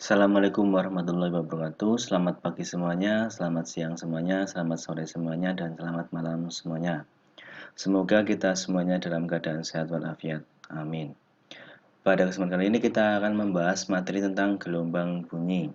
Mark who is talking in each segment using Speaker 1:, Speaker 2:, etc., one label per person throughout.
Speaker 1: Assalamualaikum warahmatullahi wabarakatuh. Selamat pagi semuanya, selamat siang semuanya, selamat sore semuanya, dan selamat malam semuanya. Semoga kita semuanya dalam keadaan sehat walafiat. Amin. Pada kesempatan kali ini kita akan membahas materi tentang gelombang bunyi.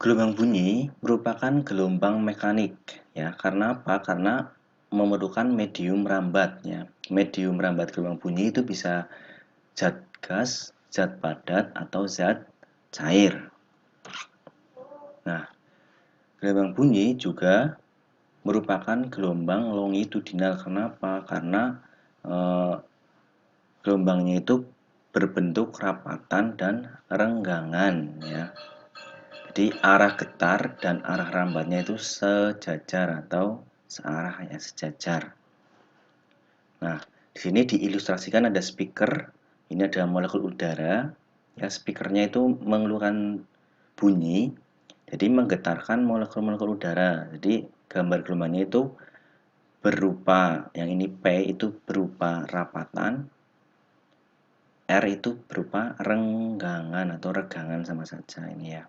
Speaker 1: Gelombang bunyi merupakan gelombang mekanik, ya. Karena apa? Karena memerlukan medium rambat, ya. Medium rambat gelombang bunyi itu bisa zat gas, zat padat, atau zat cair. Nah, gelombang bunyi juga merupakan gelombang longitudinal. Kenapa? Karena gelombangnya itu berbentuk rapatan dan renggangan, ya. Jadi arah getar dan arah rambatnya itu sejajar atau searah, ya, sejajar. Nah, di sini diilustrasikan ada speaker. Ini ada molekul udara. Ya, speakernya itu mengeluarkan bunyi, jadi menggetarkan molekul-molekul udara. Jadi gambar gelombangnya itu berupa, yang ini P itu berupa rapatan, R itu berupa renggangan atau regangan sama saja ini, ya.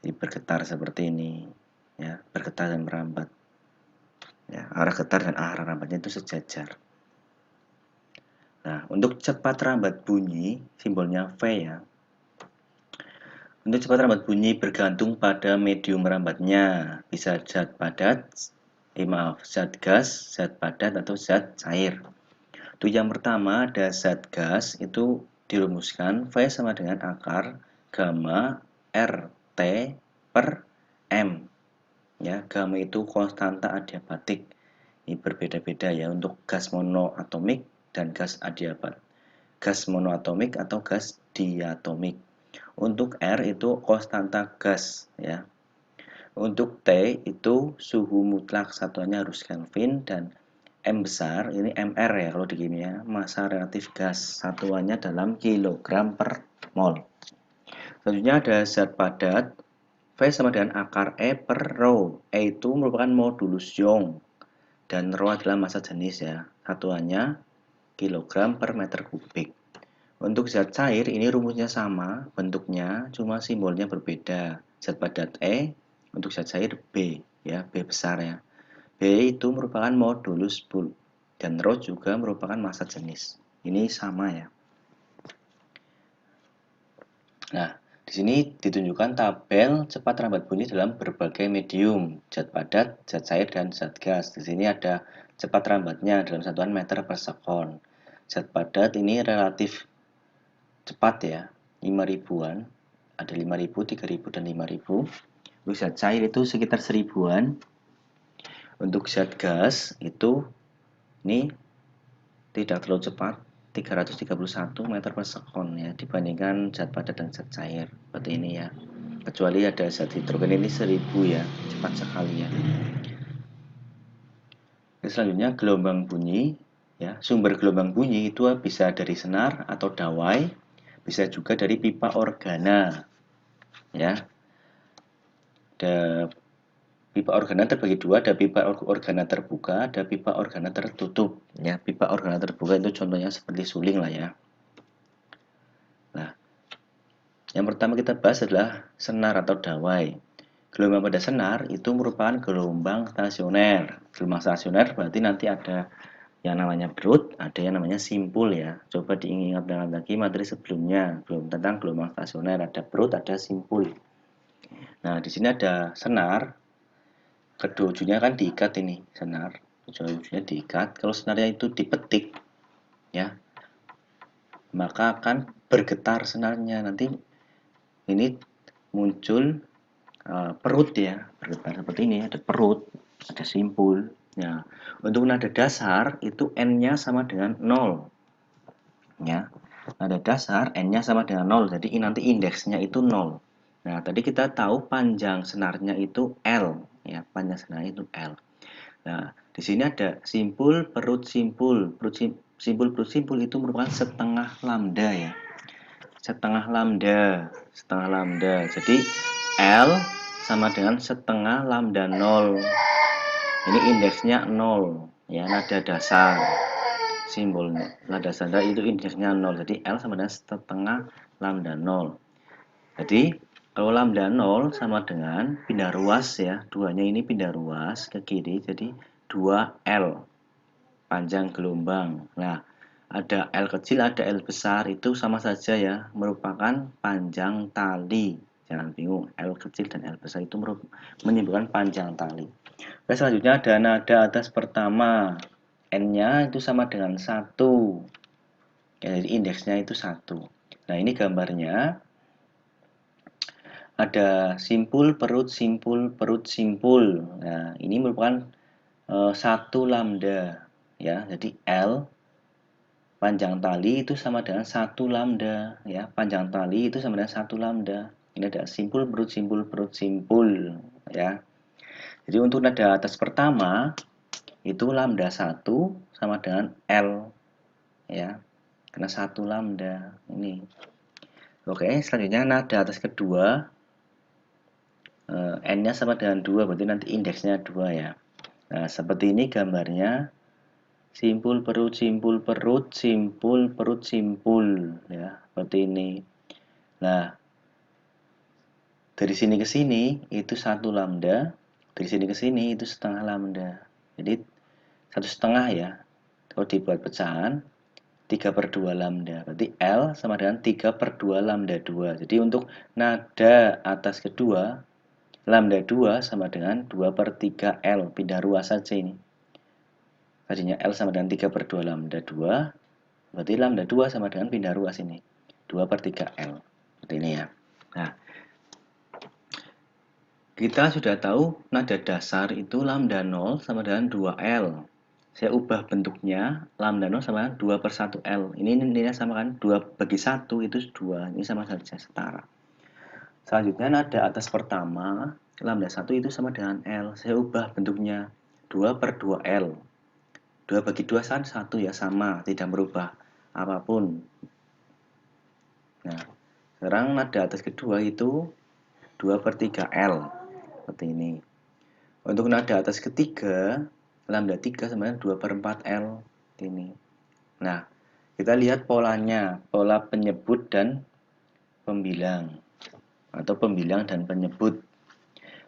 Speaker 1: Jadi bergetar seperti ini, ya, bergetar dan merambat. Ya, arah getar dan arah rambatnya itu sejajar. Nah, untuk cepat rambat bunyi simbolnya V, ya. Untuk cepat rambat bunyi bergantung pada medium merambatnya. Bisa zat padat, zat gas, zat padat, atau zat cair. Untuk yang pertama ada zat gas, itu dirumuskan V sama dengan akar gamma RT per M. Ya, gamma itu konstanta adiabatik. Ini berbeda-beda, ya, untuk gas monoatomik dan gas adiabat. Gas monoatomik atau gas diatomik. Untuk R itu konstanta gas, ya. Untuk T itu suhu mutlak, satuannya harus Kelvin, dan M besar ini MR, ya, kalau di kimia, massa relatif gas, satuannya dalam kilogram per mol. Selanjutnya ada zat padat, V sama dengan akar E per rho. E itu merupakan modulus Young dan rho adalah massa jenis, ya, satuannya kilogram per meter kubik. Untuk zat cair ini rumusnya sama, bentuknya cuma simbolnya berbeda. Zat padat E, untuk zat cair B, ya, B besar, ya. B itu merupakan modulus Boole dan rho juga merupakan massa jenis. Ini sama, ya. Nah, di sini ditunjukkan tabel cepat rambat bunyi dalam berbagai medium, zat padat, zat cair, dan zat gas. Di sini ada cepat rambatnya dalam satuan meter per sekon. Zat padat ini relatif cepat, ya, 5.000-an, ada 5.000, 3.000, dan 5.000. Untuk zat cair itu sekitar 1.000-an. Untuk zat gas itu ini tidak terlalu cepat, 331 meter per sekon, ya, dibandingkan zat padat dan zat cair seperti ini, ya. Kecuali ada zat hidrogen ini 1.000, ya, cepat sekali, ya. Selanjutnya gelombang bunyi, ya. Sumber gelombang bunyi itu bisa dari senar atau dawai, bisa juga dari pipa organa, ya. Ada pipa organa terbagi dua, ada pipa organa terbuka, ada pipa organa tertutup, ya. Pipa organa terbuka itu contohnya seperti suling lah, ya. Nah, yang pertama kita bahas adalah senar atau dawai. Gelombang pada senar itu merupakan gelombang stasioner. Gelombang stasioner berarti nanti ada yang namanya berut, ada yang namanya simpul, ya. Coba diingat lagi materi sebelumnya, belum tentang gelombang stasioner, ada berut, ada simpul. Nah, di sini ada senar. Kedua ujungnya kan diikat, ini senar. Kedua ujungnya diikat. Kalau senarnya itu dipetik, ya, maka akan bergetar senarnya. Nanti ini muncul perut, ya, bergetar seperti ini. Ada perut, ada simpul. Ya, untuk nada dasar itu n-nya sama dengan 0, ya. Nada dasar n-nya sama dengan 0, jadi nanti indeksnya itu 0. Nah, tadi kita tahu panjang senarnya itu L, ya, panjang senarnya itu L. Nah, di sini ada simpul, perut, simpul. Simpul, perut, simpul itu merupakan setengah lambda, ya. Setengah lambda, setengah lambda. Jadi L sama dengan setengah lambda 0. Ini indeksnya 0, ya, nada dasar. simbol nada standar itu indeksnya 0. Jadi L sama dengan setengah lambda 0. Jadi kalau lambda 0 sama dengan pindah ruas ya, duanya ini pindah ruas ke kiri, jadi 2L panjang gelombang. Nah, ada L kecil, ada L besar, itu sama saja ya, merupakan panjang tali. Jangan bingung, L kecil dan L besar itu menyebutkan panjang tali. Oke, selanjutnya ada nada atas pertama. N-nya itu sama dengan 1. Ya, jadi indeksnya itu 1. Nah, ini gambarnya. Ada simpul, perut, simpul, perut, simpul. Nah, ini merupakan satu lambda. Ya, jadi L panjang tali itu sama dengan 1 lambda. Ya, panjang tali itu sama dengan 1 lambda. Ini ada simpul, perut, simpul. Ya, jadi untuk nada atas pertama, itu lambda 1 sama dengan L. Ya, karena 1 lambda. Ini. Oke, selanjutnya nada atas kedua. N-nya sama dengan 2, berarti nanti indeksnya 2 ya. Nah, seperti ini gambarnya. Simpul, perut, simpul, perut, simpul, perut, simpul. Ya, seperti ini. Nah, dari sini ke sini itu 1 lambda. Dari sini ke sini itu setengah lambda. Jadi, 1,5 ya. Kalau dibuat pecahan, 3/2 lambda. Berarti L sama dengan 3/2 lambda 2. Jadi, untuk nada atas kedua, lambda 2 sama dengan 2/3 L. Pindah ruas saja ini. Tadinya L sama dengan 3/2 lambda 2. Berarti lambda 2 sama dengan pindah ruas ini. 2/3 L. Seperti ini ya. Nah, kita sudah tahu nada dasar itu lambda 0 sama dengan 2L. Saya ubah bentuknya, lambda 0 sama dengan 2/1L. Ini nilainya sama kan? 2/1 itu 2. Ini sama saja, setara. Selanjutnya nada atas pertama, lambda 1 itu sama dengan L. Saya ubah bentuknya 2/2L. 2/2 kan 1 ya, sama, tidak merubah apapun. Nah, sekarang nada atas kedua itu 2/3L. Seperti ini. Untuk nada atas ketiga, lambda 3 sama dengan 2/4L. Ini. Nah, kita lihat polanya, pola penyebut dan pembilang. Atau pembilang dan penyebut.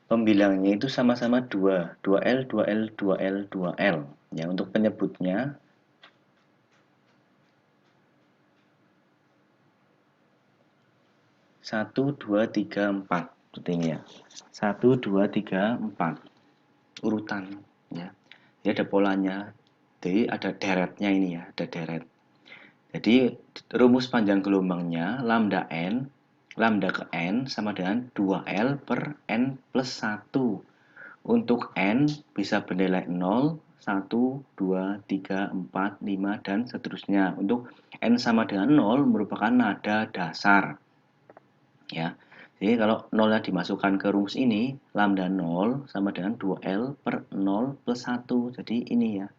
Speaker 1: Pembilangnya itu sama-sama 2. 2L, 2L, 2L, 2L. Ya, untuk penyebutnya, 1, 2, 3, 4. Seperti ini ya. 1, 2, 3, 4. Urutan. Ya. Jadi ada polanya. Jadi ada deretnya ini ya. Ada deret. Jadi rumus panjang gelombangnya lambda n, lambda ke n sama dengan 2L per n plus 1. Untuk n bisa bernilai 0, 1, 2, 3, 4, 5, dan seterusnya. Untuk n sama dengan 0 merupakan nada dasar. Ya. Jadi kalau 0-nya dimasukkan ke rumus ini, lambda 0 sama dengan 2L per 0 plus 1. Jadi ini ya,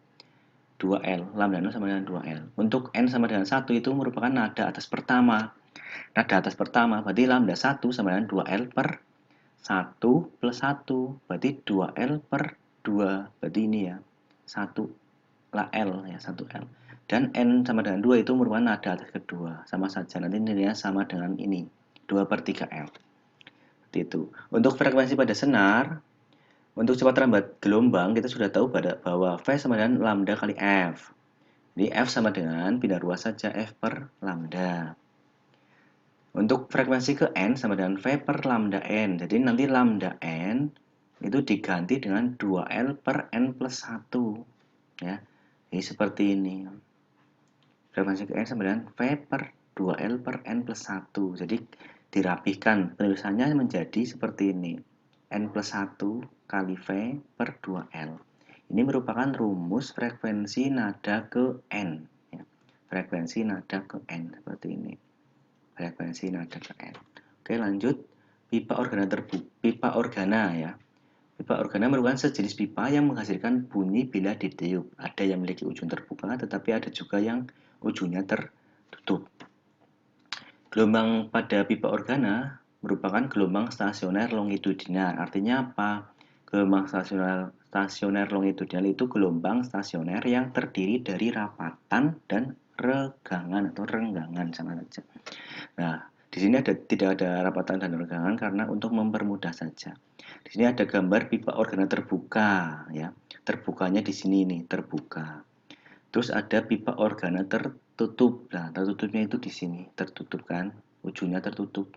Speaker 1: 2L. Lambda 0 sama dengan 2L. Untuk N sama dengan 1 itu merupakan nada atas pertama. Nada atas pertama berarti lambda 1 sama dengan 2L per 1 plus 1. Berarti 2L per 2. Berarti ini ya, 1 lah L ya, 1L. Dan N sama dengan 2 itu merupakan nada atas kedua. Sama saja, nanti nilainya sama dengan ini, 2/3L. Itu. Untuk frekuensi pada senar, untuk cepat lambat gelombang kita sudah tahu bahwa V sama dengan lambda kali F. Jadi F sama dengan pindah ruas saja F per lambda. Untuk frekuensi ke N sama dengan V per lambda N. Jadi nanti lambda N itu diganti dengan 2L per N plus 1. Ya. Jadi seperti ini. Frekuensi ke N sama dengan V per 2L per N plus 1. Jadi dirapihkan, penulisannya menjadi seperti ini. N plus 1 kali V per 2L. Ini merupakan rumus frekuensi nada ke N. Ya. Frekuensi nada ke N, seperti ini. Frekuensi nada ke N. Oke, lanjut. Pipa organa pipa organa ya. Pipa organa merupakan sejenis pipa yang menghasilkan bunyi bila ditiup. Ada yang memiliki ujung terbuka, tetapi ada juga yang ujungnya tertutup. Gelombang pada pipa organa merupakan gelombang stasioner longitudinal. Artinya apa? Gelombang stasioner longitudinal itu gelombang stasioner yang terdiri dari rapatan dan regangan atau renggangan sama saja. Nah, di sini tidak ada rapatan dan renggangan karena untuk mempermudah saja. Di sini ada gambar pipa organa terbuka, ya. Terbukanya di sini nih, terbuka. Terus ada pipa organa tertutup. Nah, tertutupnya itu di sini, tertutup kan, ujungnya tertutup.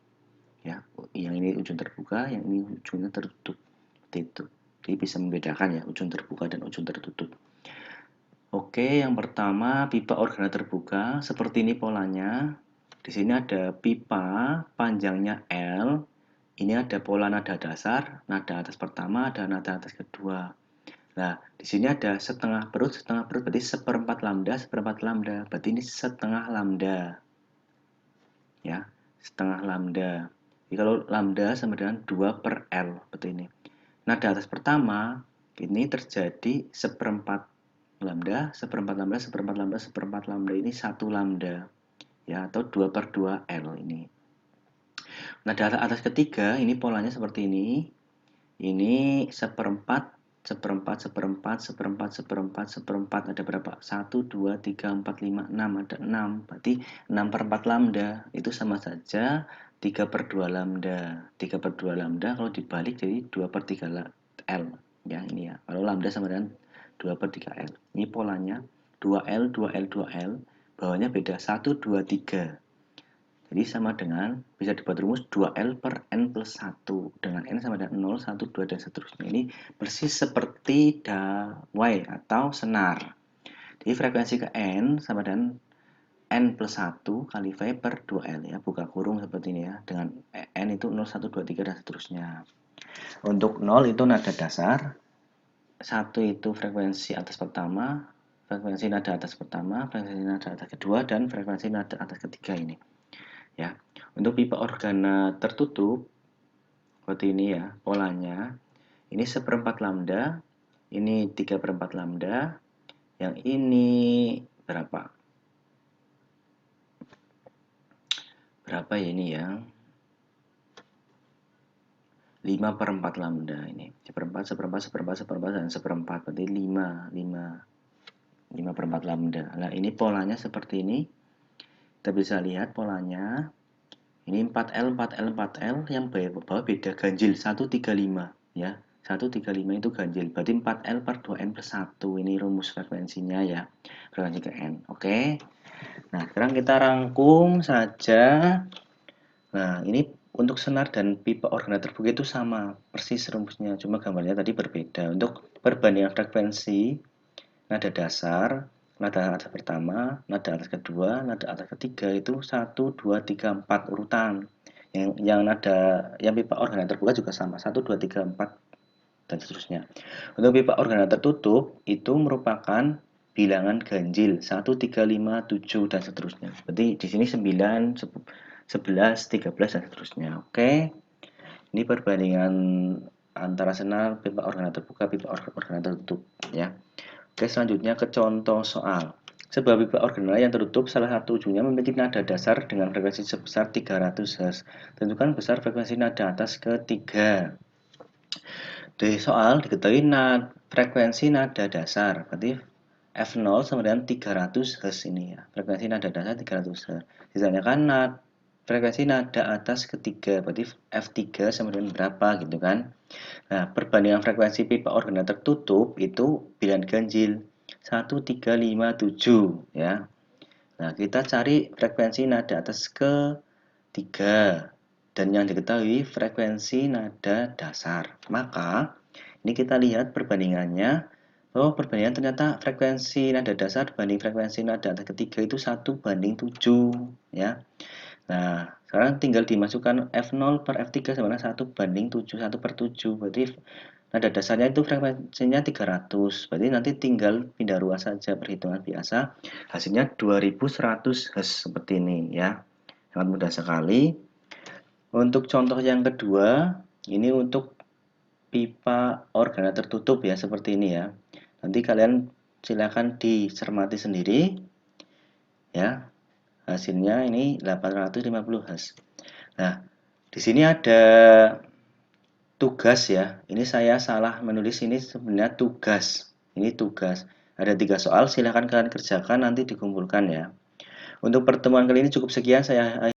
Speaker 1: Ya, yang ini ujung terbuka, yang ini ujungnya tertutup. Seperti itu. Jadi bisa membedakan ya ujung terbuka dan ujung tertutup. Oke, yang pertama pipa organa terbuka seperti ini polanya. Di sini ada pipa panjangnya L. Ini ada pola nada dasar, nada atas pertama, ada nada atas kedua. Nah, di sini ada setengah perut berarti seperempat lambda, berarti ini setengah lambda. Ya, setengah lambda. Jadi kalau lambda sama dengan 2 per L, seperti ini. Nada atas pertama, ini terjadi seperempat lambda, seperempat lambda, seperempat lambda, seperempat lambda, ini 1 lambda. Ya, atau 2 per 2 L ini. Nada atas ketiga, ini polanya seperti ini. Ini seperempat, seperempat, seperempat, seperempat, seperempat, seperempat. Ada berapa? 1, 2, 3, 4, 5, 6. Ada 6. Berarti 6 per 4 lambda. Itu sama saja 3 per 2 lambda. 3 per 2 lambda kalau dibalik jadi 2 per 3 L. Ya, ini ya. Kalau lambda sama dengan 2 per 3 L. Ini polanya 2L, 2L, 2L. Bawahnya beda. 1, 2, 3. Jadi sama dengan, bisa dibuat rumus 2L per N plus 1. Dengan N sama dengan 0, 1, 2, dan seterusnya. Ini persis seperti dawai atau senar. Jadi frekuensi ke N sama dengan N plus 1 kali V per 2L ya. Buka kurung seperti ini ya. Dengan N itu 0, 1, 2, 3, dan seterusnya. Untuk 0 itu nada dasar. 1 itu frekuensi atas pertama. Frekuensi nada atas pertama. Frekuensi nada atas kedua. Dan frekuensi nada atas ketiga ini. Ya, untuk pipa organa tertutup seperti ini ya polanya. Ini seperempat lambda, ini 3 per 4 lambda, yang ini berapa? Berapa ya ini ya? 5 per 4 lambda ini. Seperempat, seperempat, seperempat, seperempat, dan seperempat. Berarti 5 per 4 lambda. Nah, ini polanya seperti ini. Kita bisa lihat polanya. Ini 4L, 4L, 4L, yang bawah beda ganjil 135 ya. 135 itu ganjil, berarti 4L per 2N plus 1. Ini rumus frekuensinya ya, frekuensi ke N. Oke. Nah, sekarang kita rangkum saja. Nah, ini untuk senar dan pipa organa terbuka itu sama, persis rumusnya, cuma gambarnya tadi berbeda. Untuk perbandingan frekuensi, nada dasar, nada atas pertama, nada atas kedua, nada atas ketiga itu 1, 2, 3, 4 urutan. Yang pipa organa terbuka juga sama, 1, 2, 3, 4 dan seterusnya. Untuk pipa organa tertutup itu merupakan bilangan ganjil 1, 3, 5, 7 dan seterusnya. Berarti di sini 9, 11, 13 dan seterusnya. Oke. Ini perbandingan antara senar, pipa organa terbuka, pipa organa tertutup ya. Oke, selanjutnya ke contoh soal. Sebuah pipa organa yang tertutup salah satu ujungnya memiliki nada dasar dengan frekuensi sebesar 300 Hz. Tentukan besar frekuensi nada atas ketiga. Di soal diketahui frekuensi nada dasar, berarti F0 sama dengan 300 Hz ini ya. Frekuensi nada dasar 300 Hz. Ditanyakan frekuensi nada atas ketiga, berarti F3 sama dengan berapa gitu kan. Nah, perbandingan frekuensi pipa organa tertutup itu bilangan ganjil 1, 3, 5, 7 ya. Nah, kita cari frekuensi nada atas ketiga dan yang diketahui frekuensi nada dasar. Maka, ini kita lihat perbandingannya. Oh, perbandingan ternyata frekuensi nada dasar banding frekuensi nada atas ketiga itu 1 banding 7 ya. Nah, sekarang tinggal dimasukkan F0 per F3 sama dengan 1 banding 7, 1 per 7. Berarti nada dasarnya itu frekuensinya 300. Berarti nanti tinggal pindah ruas saja perhitungan biasa. Hasilnya 2100 Hz seperti ini ya. Sangat mudah sekali. Untuk contoh yang kedua, ini untuk pipa organa tertutup ya, seperti ini ya. Nanti kalian silakan dicermati sendiri ya. Hasilnya ini 850 Hz. Nah, di sini ada tugas ya. Ini saya salah menulis, ini sebenarnya tugas. Ini tugas. Ada 3 soal, silahkan kalian kerjakan nanti dikumpulkan ya. Untuk pertemuan kali ini cukup sekian, saya